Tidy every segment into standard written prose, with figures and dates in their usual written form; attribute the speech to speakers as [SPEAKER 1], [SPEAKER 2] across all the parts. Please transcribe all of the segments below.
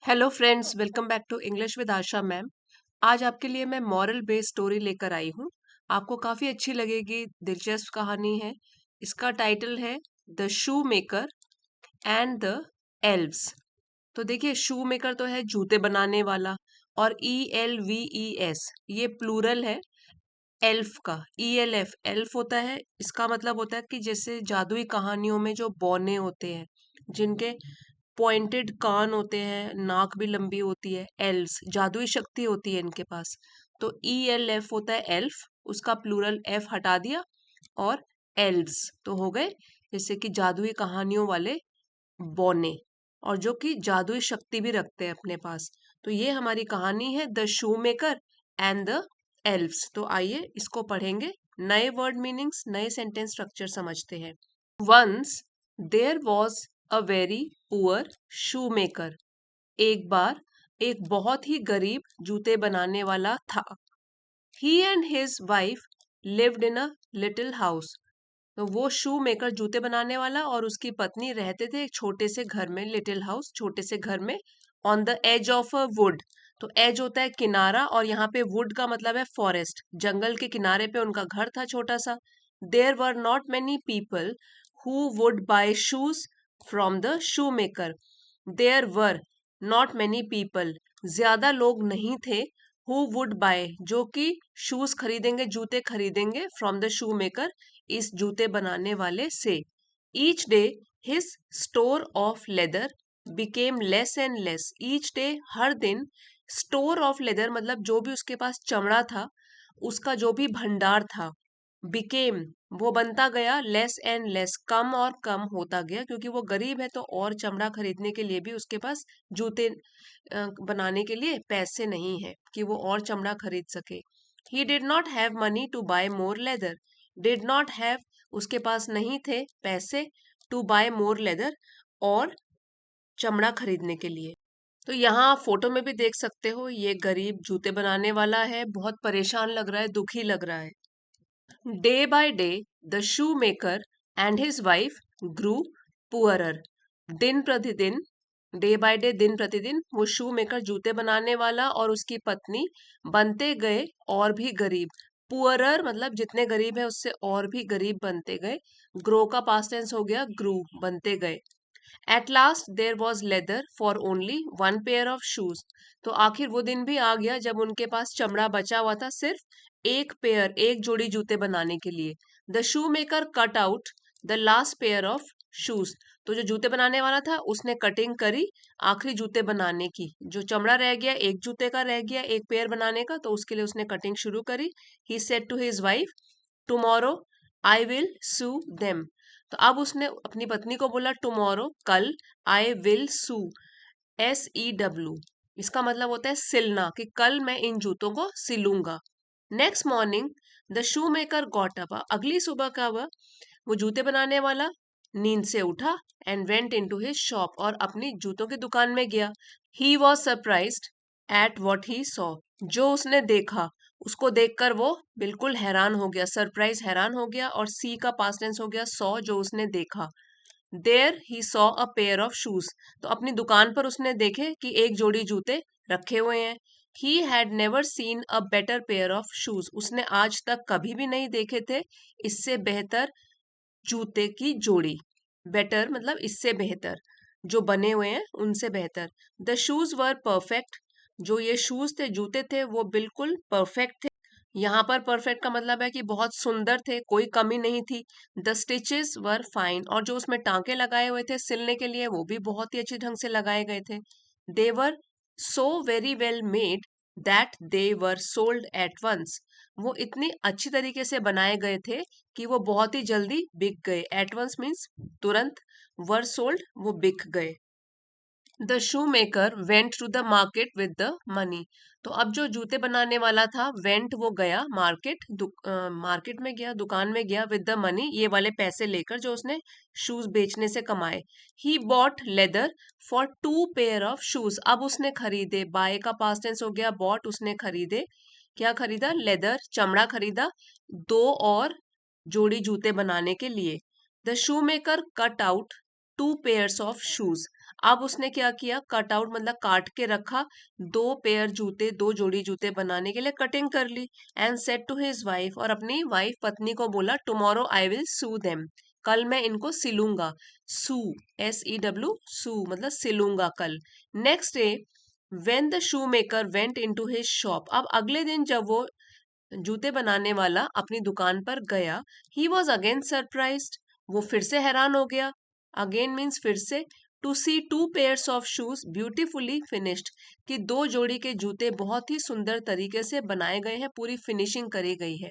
[SPEAKER 1] Hello friends, welcome back to English with Asha ma'am. आज आपके लिए मैं मॉरल बेस्ड स्टोरी लेकर आई हूँ। आपको काफी अच्छी लगेगी, दिलचस्प कहानी है। इसका टाइटल है the shoe maker and the elves. तो देखिए, शू मेकर तो है जूते बनाने वाला, और ELVES ये प्लूरल है एल्फ का। ELF एल्फ होता है, इसका मतलब होता है कि जैसे जादुई कहानियों में जो बौने होते हैं, जिनके पॉइंटेड कान होते हैं, नाक भी लंबी होती है, एल्व्स जादुई शक्ति होती है इनके पास। तो ELF होता है एल्फ, उसका प्लूरल एफ हटा दिया और एल्व्स तो हो गए जैसे कि जादुई कहानियों वाले बौने, और जो कि जादुई शक्ति भी रखते हैं अपने पास। तो ये हमारी कहानी है the shoe maker and the elves. तो आइए इसको पढ़ेंगे, नए वर्ड मीनिंग्स, नए सेंटेंस स्ट्रक्चर समझते हैं। Once there was a very poor shoe maker. एक बार एक बहुत ही गरीब जूते बनाने वाला था। He and his wife lived in a little house. तो वो शू मेकर जूते बनाने वाला और उसकी पत्नी रहते थे एक छोटे से घर में, लिटिल हाउस छोटे से घर में, on the edge of a wood. तो एज होता है किनारा, और यहाँ पे वुड का मतलब है फॉरेस्ट, जंगल के किनारे पे उनका घर था छोटा सा। There were not many people who would buy shoes from the shoe maker. There were not many people, ज्यादा लोग नहीं थे, हु वुड बाय जो कि शूज खरीदेंगे, जूते खरीदेंगे, फ्रॉम द शू मेकर इस जूते बनाने वाले से। Each day his store of leather became less and less. Each day हर दिन, स्टोर ऑफ लेदर मतलब जो भी उसके पास चमड़ा था, उसका जो भी भंडार था, बिकेम वो बनता गया, लेस एंड लेस कम और कम होता गया, क्योंकि वो गरीब है तो और चमड़ा खरीदने के लिए भी उसके पास जूते बनाने के लिए पैसे नहीं है कि वो और चमड़ा खरीद सके। He did not have money to buy more leather. Did not have उसके पास नहीं थे पैसे, टू बाय मोर लेदर और चमड़ा खरीदने के लिए। तो यहाँ आप फोटो में भी देख सकते हो, ये गरीब जूते बनाने वाला है, बहुत परेशान लग रहा है, दुखी लग रहा है। Day by day, the shoemaker and his wife grew poorer. दिन प्रतिदिन, डे बाय डे, दिन प्रतिदिन, वो शू मेकर जूते बनाने वाला और उसकी पत्नी बनते गए और भी गरीब। पुअरर मतलब जितने गरीब है उससे और भी गरीब बनते गए। ग्रो का पास्ट टेंस हो गया ग्रू, बनते गए। At last there was leather for only one pair of shoes. तो आखिर वो दिन भी आ गया जब उनके पास चमड़ा बचा हुआ था सिर्फ एक पेयर, एक जोड़ी जूते बनाने के लिए। The shoe maker cut out the last pair of shoes. तो जो जूते बनाने वाला था उसने कटिंग करी आखिरी जूते बनाने की। जो चमड़ा रह गया, एक जूते का रह गया एक पेयर बनाने का, तो उसके लिए उसने कटिंग शुरू करी। He said to his wife, tomorrow I will sew them. तो अब उसने अपनी पत्नी को बोला टुमारो, कल, आई विल सू, SEW, इसका मतलब होता है सिलना, कि कल मैं इन जूतों को सिलूंगा। Next morning the shoe maker got up. अगली सुबह का वह, वो जूते बनाने वाला नींद से उठा and went in to his shop, और अपनी जूतों की दुकान में गया। He was surprised at what he saw. जो उसने देखा, उसको देखकर वो बिल्कुल हैरान हो गया। सरप्राइज हैरान हो गया, और सी का पास्ट टेंस हो गया सॉ, जो उसने देखा। There he saw a pair of shoes. तो अपनी दुकान पर उसने देखे कि एक जोड़ी जूते रखे हुए हैं। He had never seen a better pair of shoes. उसने आज तक कभी भी नहीं देखे थे इससे बेहतर जूते की जोड़ी। बेटर मतलब इससे बेहतर, जो बने हुए हैं उनसे बेहतर। The shoes were perfect. जो ये शूज थे, जूते थे, वो बिल्कुल परफेक्ट थे। यहाँ पर परफेक्ट का मतलब है कि बहुत सुंदर थे, कोई कमी नहीं थी। The stitches were fine. और जो उसमें टांके लगाए हुए थे सिलने के लिए, वो भी बहुत ही अच्छे ढंग से लगाए गए थे। They were so very well made that they were sold at once. वो इतनी अच्छी तरीके से बनाए गए थे कि वो बहुत ही जल्दी बिक गए। एट वंस मीन्स तुरंत, वर सोल्ड वो बिक गए। The shoe maker went to the market with the money. तो अब जो जूते बनाने वाला था, वेंट वो गया मार्केट, मार्केट में गया, दुकान में गया, विद द मनी ये वाले पैसे लेकर जो उसने शूज बेचने से कमाए। He bought leather for 2 pair of shoes. अब उसने खरीदे, बाय का पास्ट टेंस हो गया बॉट, उसने खरीदे, क्या खरीदा, लेदर, चमड़ा खरीदा, 2 और जोड़ी जूते बनाने के लिए। The shoe maker cut out 2 pairs of shoes. अब उसने क्या किया, कट आउट मतलब काट के रखा, 2 पेयर जूते, 2 जोड़ी जूते बनाने के लिए कटिंग कर ली। And said to his wife, और अपनी वाइफ पत्नी को बोला, tomorrow I will sew them, कल मैं इनको सिलूंगा। सू, SEW, सू मतलब सिलूंगा कल। Next day when the shoe maker went in to his shop, अब अगले दिन जब वो जूते बनाने वाला अपनी दुकान पर गया, ही वॉज अगेन सरप्राइज्ड, वो फिर से हैरान हो गया। अगेन मीन्स फिर से, to see 2 pairs of shoes beautifully finished, कि 2 जोड़ी के जूते बहुत ही सुंदर तरीके से बनाए गए हैं, पूरी फिनिशिंग करी गई है।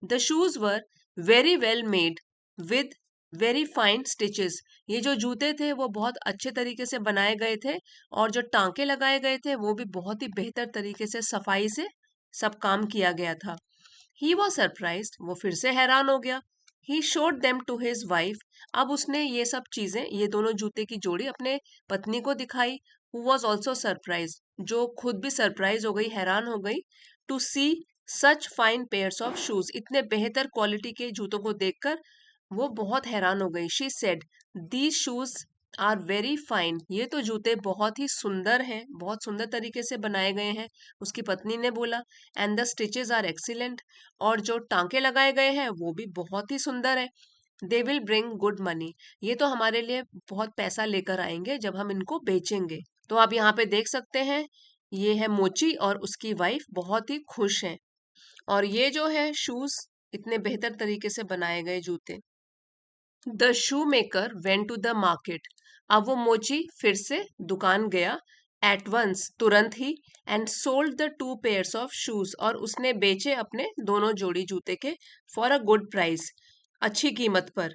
[SPEAKER 1] The shoes were very well made with very fine stitches, ये जो जूते थे वो बहुत अच्छे तरीके से बनाए गए थे, और जो टांके लगाए गए थे वो भी बहुत ही बेहतर तरीके से सफाई से सब काम किया गया था। ही वॉज सरप्राइज्ड, वो फिर से हैरान हो गया। He showed them to his wife, अब उसने ये सब चीजें, ये दोनों जूते की जोड़ी अपने पत्नी को दिखाई, हु वॉज ऑल्सो सरप्राइज, जो खुद भी सरप्राइज हो गई, हैरान हो गई, to see such fine pairs of shoes, इतने बेहतर क्वालिटी के जूतों को देखकर वो बहुत हैरान हो गई। She said, these shoes are very fine, ये तो जूते बहुत ही सुंदर हैं, बहुत सुंदर तरीके से बनाए गए हैं। उसकी पत्नी ने बोला, and the stitches are excellent, और जो टांके लगाए गए हैं वो भी बहुत ही सुंदर है। They will bring good money, ये तो हमारे लिए बहुत पैसा लेकर आएंगे जब हम इनको बेचेंगे। तो आप यहाँ पे देख सकते हैं, ये है मोची और उसकी वाइफ बहुत ही खुश हैं। और ये जो है शूज, इतने बेहतर तरीके से बनाए गए जूते। The shoe maker went to the market, अब वो मोची फिर से दुकान गया, एट वंस तुरंत ही, and sold the 2 pairs of shoes, और उसने बेचे अपने दोनों जोड़ी जूते के, फॉर अ गुड प्राइस, अच्छी कीमत पर।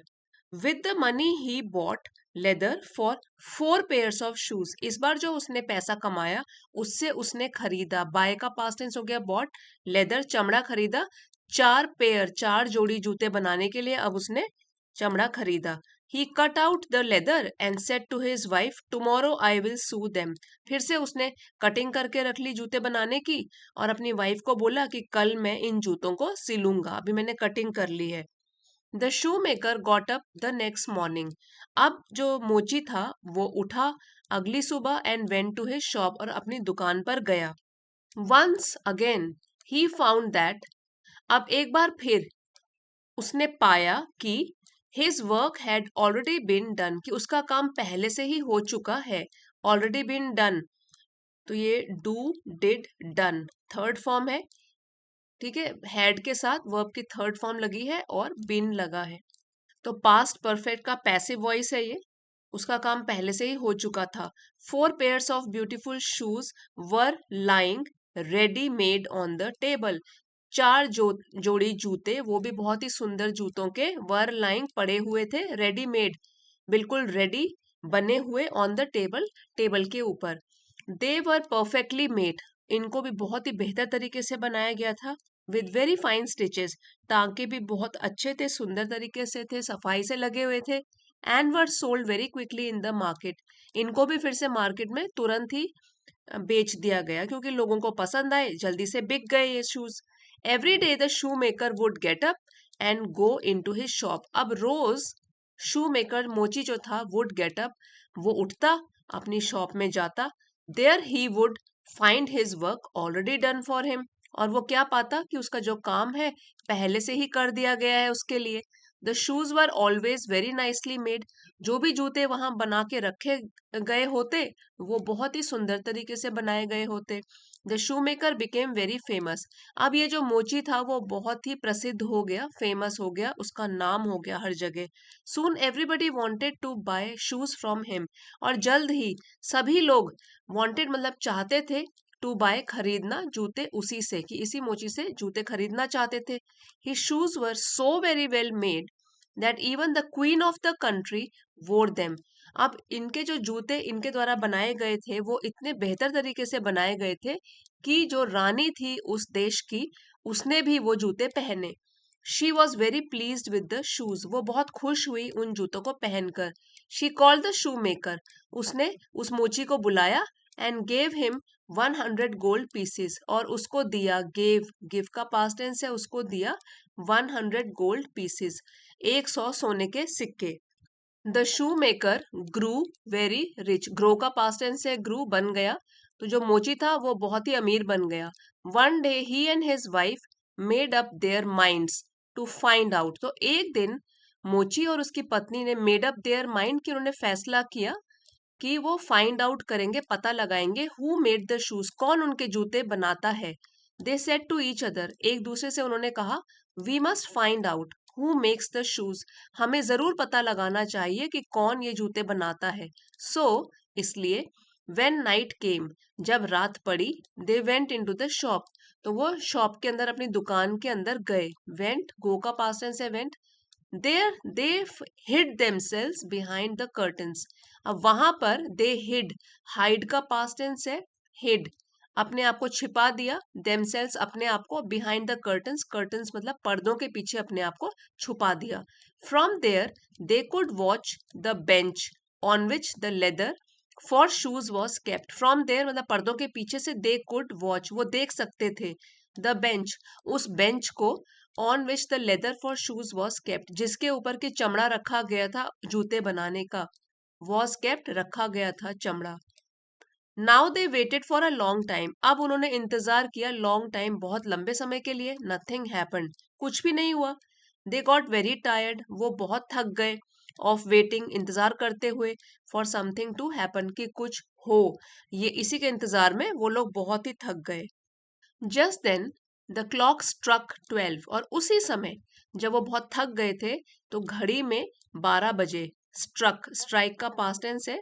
[SPEAKER 1] With the money he bought leather for 4 pairs of shoes, इस बार जो उसने पैसा कमाया उससे उसने खरीदा, बाय का पास्ट टेंस हो गया बॉट, लेदर चमड़ा खरीदा, 4 पेयर, 4 जोड़ी जूते बनाने के लिए अब उसने चमड़ा खरीदा। He cut out the leather and said to his wife, tomorrow I will sew them, फिर से उसने कटिंग करके रख ली जूते बनाने की, और अपनी वाइफ को बोला कि कल मैं इन जूतों को सिलूंगा, अभी मैंने कटिंग कर ली है। The shoe maker got up the next morning, अब जो मोची था वो उठा अगली सुबह, and went to his shop, और अपनी दुकान पर गया। Once again he found that, अब एक बार फिर उसने पाया कि his work had already been done, कि उसका काम पहले से ही हो चुका है। ऑलरेडी बीन डन, तो ये do did done third form है, ठीक है, हैड के साथ वर्ब की थर्ड फॉर्म लगी है और बीन लगा है, तो पास्ट परफेक्ट का पैसिव वॉइस है ये, उसका काम पहले से ही हो चुका था। 4 pairs of beautiful shoes were lying ready made on the table, 4 जोड़ी जूते, वो भी बहुत ही सुंदर जूतों के, वर लाइंग पड़े हुए थे, रेडी मेड बिल्कुल रेडी बने हुए, ऑन द टेबल टेबल के ऊपर। दे वर परफेक्टली मेड, इनको भी बहुत ही बेहतर तरीके से बनाया गया था। विद वेरी फाइन स्टिचेस, टांके भी बहुत अच्छे थे, सुंदर तरीके से थे, सफाई से लगे हुए थे। And were sold very quickly in the market, इनको भी फिर से मार्केट में तुरंत ही बेच दिया गया, क्योंकि लोगों को पसंद आए, जल्दी से बिक गए ये shoes. Every day the shoe maker would get up and go in to his shop, अब रोज शू मेकर मोची जो था वुड गेट अप, वो उठता, अपनी शॉप में जाता, there he would find his work already done for him, और वो क्या पाता कि उसका जो काम है पहले से ही कर दिया गया है उसके लिए। The shoes were always very nicely made, जो भी जूते वहां बना के रखे गए होते वो बहुत ही सुंदर तरीके से बनाए गए होते। The shoe maker became very famous, अब ये जो मोची था वो बहुत ही प्रसिद्ध हो गया, फेमस हो गया, उसका नाम हो गया हर जगह। Soon everybody wanted to buy shoes from him, और जल्द ही सभी लोग, वांटेड मतलब चाहते थे, टू बाय खरीदना जूते उसी से, कि इसी मोची से जूते खरीदना चाहते थे। His shoes were so very well made that even the queen of the country वोर देम, अब इनके जो जूते इनके द्वारा बनाए गए थे वो इतने बेहतर तरीके से बनाए गए थे कि जो रानी थी उस देश की, उसने भी वो जूते पहने। She was very pleased with the shoes, वो बहुत खुश हुई उन जूतों को पहनकर। She called the shoe maker, उसने उस मोची को बुलाया, and gave him 100 gold pieces, और उसको दिया, गेव, गिव का पास्ट टेंस है, उसको दिया 100 गोल्ड पीसेस, 100 सोने के सिक्के। The shoe maker grew very rich. Grow का पास्ट टेंस है, ग्रू बन गया, तो जो मोची था वो बहुत ही अमीर बन गया। One day he and his wife made up their minds to find out. तो एक दिन मोची और उसकी पत्नी ने मेड अप देयर माइंड कि उन्होंने फैसला किया कि वो फाइंड आउट करेंगे, पता लगाएंगे हु मेड द शूज, कौन उनके जूते बनाता है। They said to each other, एक दूसरे से उन्होंने कहा, we must find out who makes the shoes, हमें जरूर पता लगाना चाहिए कि कौन ये जूते बनाता है। सो इसलिए वेन नाइट केम, जब रात पड़ी, they went in to the shop, तो वो शॉप के अंदर अपनी दुकान के अंदर गए। वेंट गो का पास्ट टेंस है went. There they hid themselves behind the curtains. अब वहां पर दे हिड, हाइड का पास्ट टेंस है हिड, अपने आप को छिपा दिया, देमसेल्स अपने आप को, बिहाइंड द कर्टन्स, कर्टन्स मतलब पर्दों के पीछे अपने आप को छुपा दिया। From there they could watch the bench on which the leather for shoes was kept. From there मतलब पर्दों के पीछे से, दे कुड वॉच वो देख सकते थे, द बेंच उस बेंच को, on which the leather for shoes was kept जिसके ऊपर के चमड़ा रखा गया था जूते बनाने का, वॉज केप्ट रखा गया था चमड़ा। Now they waited for a long time, अब उन्होंने इंतजार किया लॉन्ग टाइम, बहुत लंबे समय के लिए। नथिंग हैपेंड, कुछ भी नहीं हुआ। दे गॉट वेरी टायर्ड, वो बहुत थक गए, ऑफ वेटिंग इंतजार करते हुए, फॉर समथिंग टू हैपन कि कुछ हो, ये इसी के इंतजार में वो लोग बहुत ही थक गए। Just then the clock struck 12, और उसी समय जब वो बहुत थक गए थे तो घड़ी में 12 बजे। स्ट्रक, स्ट्राइक का पास्ट टेंस है,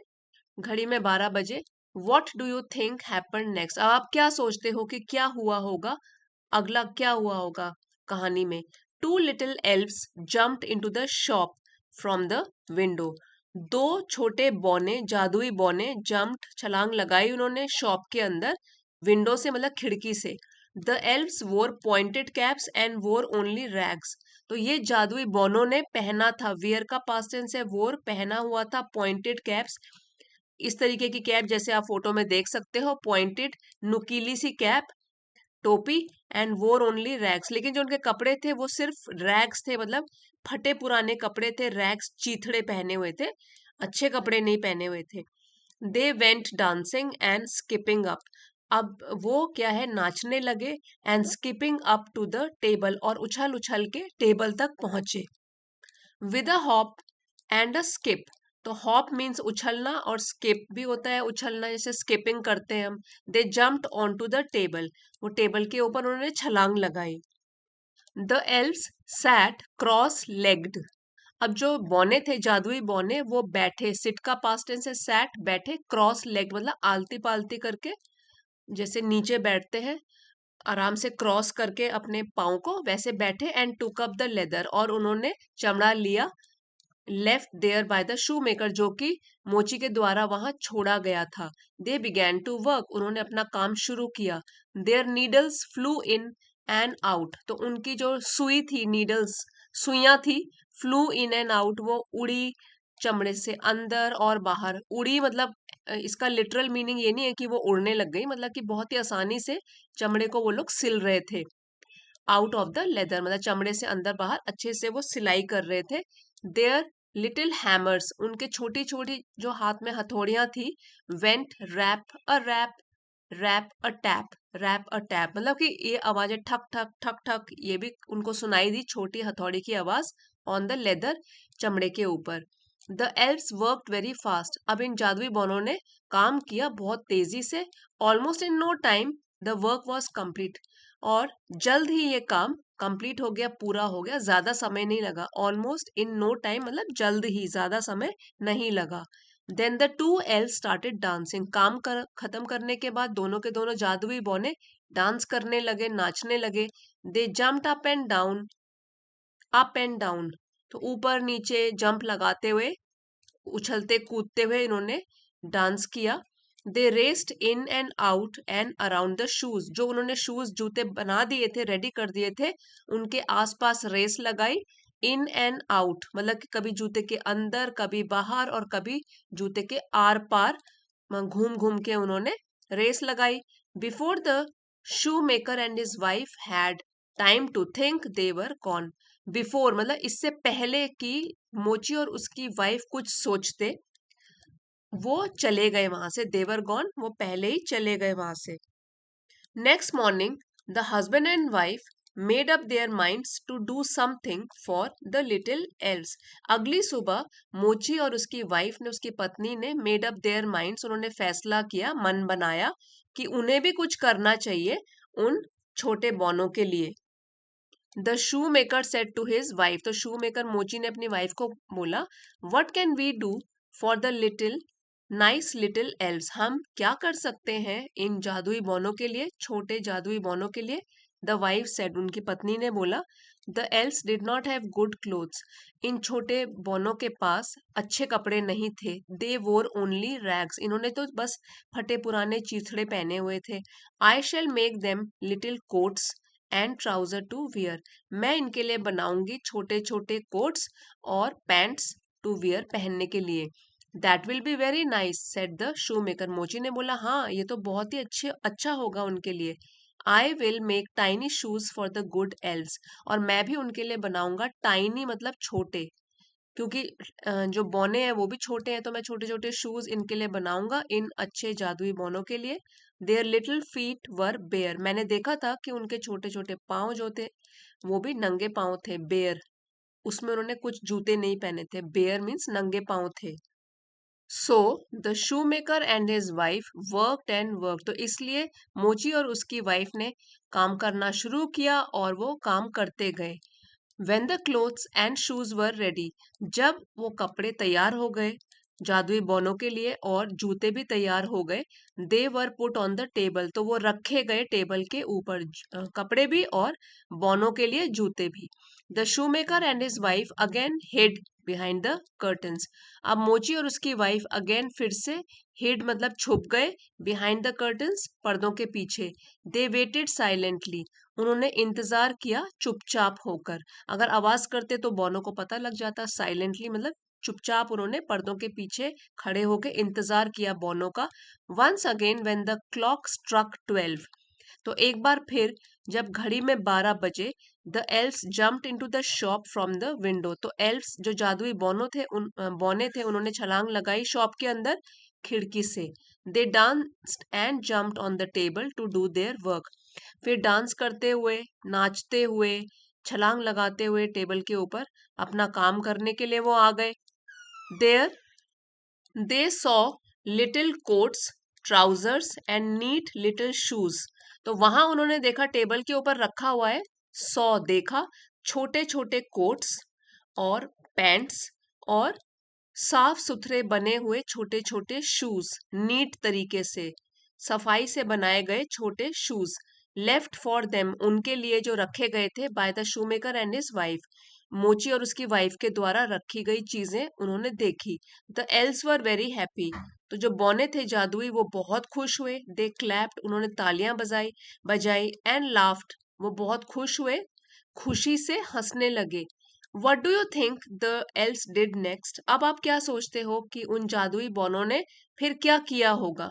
[SPEAKER 1] घड़ी में 12 बजे। What do you think happen next, अब आप क्या सोचते हो कि क्या हुआ होगा, अगला क्या हुआ होगा कहानी में। Two little elves jumped into the shop from the window, दो छोटे बौने, जादुई बौने, जम्प्ड छलांग लगाई उन्होंने, शॉप के अंदर, विंडो से मतलब खिड़की से। द एल्व्स वोर पॉइंटेड कैप्स एंड वोर ओनली रैग्स, तो ये जादुई बौनों ने पहना था, वियर का पास्ट टेंस है, वोर पहना हुआ था, पॉइंटेड कैप्स इस तरीके की कैप जैसे आप फोटो में देख सकते हो, पॉइंटेड नुकीली सी कैप, टोपी, एंड वोर ओनली रैग्स, लेकिन जो उनके कपड़े थे वो सिर्फ रैग्स थे, मतलब फटे पुराने कपड़े थे, रैग्स चीथड़े पहने हुए थे, अच्छे कपड़े नहीं पहने हुए थे। They went dancing and skipping up, अब वो क्या है नाचने लगे, and skipping up to the table, और उछल उछल के टेबल तक पहुंचे। With a hop and a skip, तो हॉप मीन्स उछलना और स्किप भी होता है उछलना, जैसे स्किपिंग करते हैं हम। They jumped on to the table, वो टेबल के ऊपर उन्होंने छलांग लगाई। The elves sat cross legged, अब जो बौने थे जादुई बौने वो बैठे, सिट का पास्ट टेंस है सैट, बैठे, क्रॉस लेग्ड मतलब आलती पालती करके, जैसे नीचे बैठते हैं आराम से क्रॉस करके अपने पाँव को, वैसे बैठे। And took up the leather, और उन्होंने चमड़ा लिया, left there by the shoe maker, जो कि मोची के द्वारा वहां छोड़ा गया था। दे बिगैन टू वर्क, उन्होंने अपना काम शुरू किया। Their needles flew in and out, तो उनकी जो सुई थी, नीडल्स सुइयां थी, फ्लू इन एंड आउट वो उड़ी चमड़े से अंदर और बाहर। उड़ी मतलब इसका लिटरल मीनिंग ये नहीं है कि वो उड़ने लग गई, मतलब कि बहुत ही आसानी से चमड़े को वो लोग सिल रहे थे। आउट ऑफ द लेदर मतलब चमड़े से अंदर बाहर अच्छे से वो सिलाई कर रहे थे। देयर लिटिल हैमर्स, उनके छोटी छोटी जो हाथ में हथौड़ियां थी, went rap a rap, rap a tap, rap a tap मतलब कि ये आवाजें ठक ठक ठक ठक, ये भी उनको सुनाई दी, छोटी हथौड़ी की आवाज, ऑन द लेदर चमड़े के ऊपर। The elves worked very fast, अब इन जादुई बौनों ने काम किया बहुत तेजी से। Almost in no time the work was complete, और जल्द ही ये काम कंप्लीट हो गया, पूरा हो गया, ज्यादा समय नहीं लगा। ऑलमोस्ट इन नो टाइम मतलब जल्द ही, ज्यादा समय नहीं लगा। Then the two elves started dancing, काम खत्म करने के बाद दोनों के दोनों जादुई बौने डांस करने लगे, नाचने लगे। They jumped up and down, up and down तो ऊपर नीचे जंप लगाते हुए, उछलते कूदते हुए इन्होंने डांस किया। They raced in and out and around the shoes, जो उन्होंने शूज जूते बना दिए थे, रेडी कर दिए थे, उनके आसपास रेस लगाई। इन एंड आउट मतलब कि कभी जूते के अंदर, कभी बाहर, और कभी जूते के आर पार घूम घूम के उन्होंने रेस लगाई। Before the shoe maker and his wife had time to think they were gone, before मतलब इससे पहले कि मोची और उसकी वाइफ कुछ सोचते, वो चले गए वहां से। देवर गॉन, वो पहले ही चले गए वहां से। Next morning the husband and wife made up their minds to do something for the little elves. अगली सुबह मोची और उसकी वाइफ ने, उसकी पत्नी ने मेड अप देयर माइंड्स, उन्होंने फैसला किया, मन बनाया कि उन्हें भी कुछ करना चाहिए उन छोटे बॉनों के लिए। The shoe maker said to his wife, तो शू मेकर मोची ने अपनी वाइफ को बोला, what can we do for the little nice little elves, हम क्या कर सकते हैं इन जादुई बौनों के लिए, छोटे जादुई बौनों के लिए। द वाइफ सेड, उनकी पत्नी ने बोला, the elves did not have good clothes, इन छोटे बौनों के पास अच्छे कपड़े नहीं थे। दे वोर ओनली रैग्स, इन्होंने तो बस फटे पुराने चीथड़े पहने हुए थे। I shall make them little coats and trouser to wear, मैं इनके लिए बनाऊंगी छोटे छोटे कोट्स और पैंट्स टू वियर, पहनने के लिए। That will be very nice said the shoe maker, मोची ने बोला, हाँ ये तो बहुत ही अच्छा होगा उनके लिए। I will make tiny shoes for the good elves, और मैं भी उनके लिए बनाऊंगा, टाइनी मतलब छोटे, क्योंकि जो बौने हैं वो भी छोटे हैं, तो मैं छोटे छोटे शूज इनके लिए बनाऊंगा, इन अच्छे जादुई बौनों के लिए। Their little feet were bare, मैंने देखा था कि उनके छोटे छोटे पाँव जो थे वो भी नंगे पाँव थे। बेयर, उसमें उन्होंने कुछ जूते नहीं पहने थे, बेयर मीन्स नंगे पाँव थे। So the shoe maker and his wife worked and work, तो इसलिए मोची और उसकी वाइफ ने काम करना शुरू किया और वो काम करते गए। When the clothes and shoes were ready, जब वो कपड़े तैयार हो गए जादुई बौनों के लिए और जूते भी तैयार हो गए, they were put on the table, तो वो रखे गए टेबल के ऊपर, कपड़े भी और बौनों के लिए जूते भी। The shoemaker and his wife again hid behind the curtains, अब मोची और उसकी वाइफ अगेन फिर से hid मतलब छुप गए, behind the curtains पर्दों के पीछे। They waited silently, उन्होंने इंतजार किया चुपचाप होकर। अगर आवाज करते तो बौनों को पता लग जाता, साइलेंटली मतलब चुपचाप उन्होंने पर्दों के पीछे खड़े होकर इंतजार किया बौनों का। Once again when the clock struck 12, तो एक बार फिर जब घड़ी में 12 बजे, the elves jumped into the shop from the window, तो एल्व्स जो जादुई बौने थे उन्होंने छलांग लगाई शॉप के अंदर खिड़की से। They danced and jumped on the table to do their work, फिर डांस करते हुए, नाचते हुए, छलांग लगाते हुए टेबल के ऊपर अपना काम करने के लिए वो आ गए। There they saw little coats, trousers and neat little shoes, तो वहां उन्होंने देखा टेबल के ऊपर रखा हुआ है, सॉ देखा, छोटे छोटे कोट्स और पैंट्स और साफ सुथरे बने हुए छोटे छोटे शूज, नीट तरीके से सफाई से बनाए गए छोटे शूज। लेफ्ट फॉर देम, उनके लिए जो रखे गए थे, bye the shoe maker and his wife, मोची और उसकी वाइफ के द्वारा रखी गई चीजें उन्होंने देखी। The L's were very happy, तो जो बौने थे जादुई वो बहुत खुश हुए। दे क्लैप्ड, उन्होंने तालियां बजाई बजाई, एंड लाफ्ड, वो बहुत खुश हुए, खुशी से हंसने लगे। What do you think the L's did next, अब आप क्या सोचते हो कि उन जादुई बौनों ने फिर क्या किया होगा।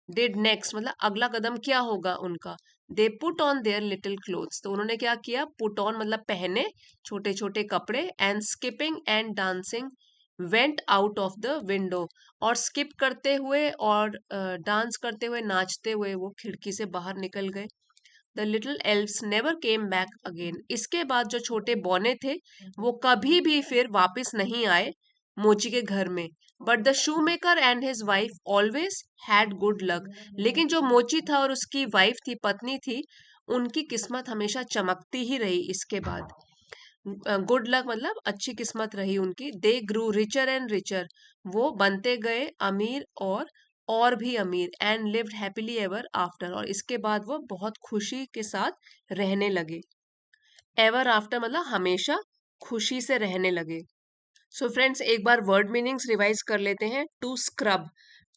[SPEAKER 1] डिड नेक्स्ट मतलब अगला कदम क्या होगा उनका। They put on their little clothes, तो उन्होंने क्या किया, पुट ऑन मतलब पहने छोटे छोटे कपड़े, and skipping and dancing went out of the window, और स्किप करते हुए और डांस करते हुए, नाचते हुए वो खिड़की से बाहर निकल गए। The little elves never came back again, इसके बाद जो छोटे बौने थे वो कभी भी फिर वापस नहीं आए मोची के घर में। But the shoe maker and his wife always had good luck, लेकिन जो मोची था और उसकी वाइफ थी, पत्नी थी, उनकी किस्मत हमेशा चमकती ही रही इसके बाद। गुड लक मतलब अच्छी किस्मत रही उनकी। दे ग्रू रिचर एंड रिचर, वो बनते गए अमीर और भी अमीर। And lived happily ever after, और इसके बाद वो बहुत खुशी के साथ रहने लगे। एवर आफ्टर मतलब हमेशा खुशी से रहने लगे। सो फ्रेंड्स, एक बार वर्ड मीनिंग्स रिवाइज कर लेते हैं। To scrub,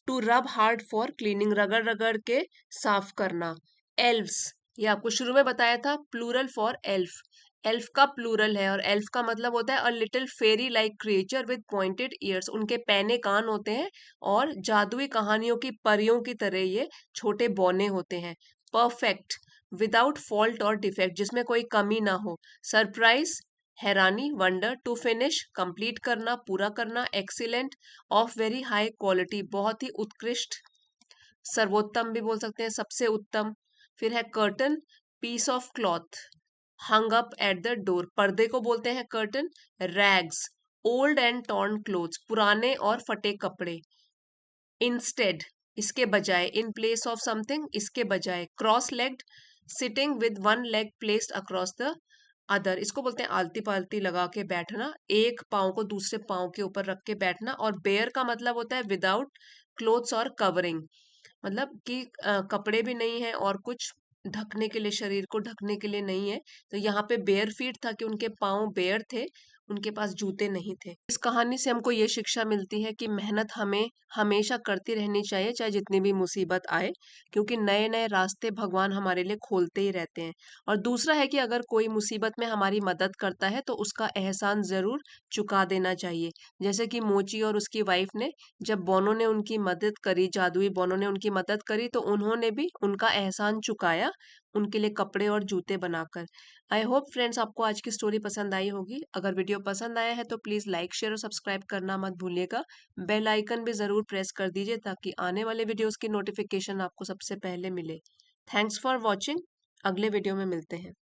[SPEAKER 1] to rub hard for cleaning, रगड़ रगड़ के साफ करना। एल्व्स, ये आपको शुरू में बताया था, प्लूरल फॉर एल्फ, एल्फ का प्लूरल है, और एल्फ का मतलब होता है a little fairy like creature with pointed ears, उनके पैने कान होते हैं और जादुई कहानियों की परियों की तरह ये छोटे बौने होते हैं। परफेक्ट, विदाउट फॉल्ट और डिफेक्ट, जिसमें कोई कमी ना हो। सरप्राइज, हैरानी वंडर, टू फिनिश कंप्लीट करना, पूरा करना, excellent of very high quality बहुत ही उत्कृष्ट, सर्वोत्तम भी बोल सकते हैं, सबसे उत्तम। फिर है curtain, piece of cloth hung up at the door, पर्दे को बोलते हैं curtain. Rags, old and torn clothes, पुराने और फटे कपड़े। इंस्टेड, इसके बजाय, इन प्लेस ऑफ समथिंग, इसके बजाय। Cross legged, sitting with one leg placed across the other, इसको बोलते हैं आलती पालती लगा के बैठना, एक पाँव को दूसरे पाँव के ऊपर रख के बैठना। और बेयर का मतलब होता है विदाउट क्लोथ्स और कवरिंग, मतलब कि कपड़े भी नहीं है और कुछ ढकने के लिए, शरीर को ढकने के लिए नहीं है। तो यहाँ पे बेयर फीट था कि उनके पाँव बेयर थे, उनके पास जूते नहीं थे। इस कहानी से हमको ये शिक्षा मिलती है कि मेहनत हमें हमेशा करती रहनी चाहिए, चाहे जितनी भी मुसीबत आए, क्योंकि नए नए रास्ते भगवान हमारे लिए खोलते ही रहते हैं। और दूसरा है कि अगर कोई मुसीबत में हमारी मदद करता है तो उसका एहसान जरूर चुका देना चाहिए। जैसे कि मोची और उसकी वाइफ ने, जब बोनो ने उनकी मदद करी, जादुई बोनो ने उनकी मदद करी, तो उन्होंने भी उनका एहसान चुकाया, उनके लिए कपड़े और जूते बनाकर। आई होप फ्रेंड्स आपको आज की स्टोरी पसंद आई होगी। अगर वीडियो पसंद आया है तो प्लीज़ लाइक शेयर और सब्सक्राइब करना मत भूलिएगा। बेल आइकन भी ज़रूर प्रेस कर दीजिए ताकि आने वाले वीडियोस की नोटिफिकेशन आपको सबसे पहले मिले। Thanks for watching. अगले वीडियो में मिलते हैं।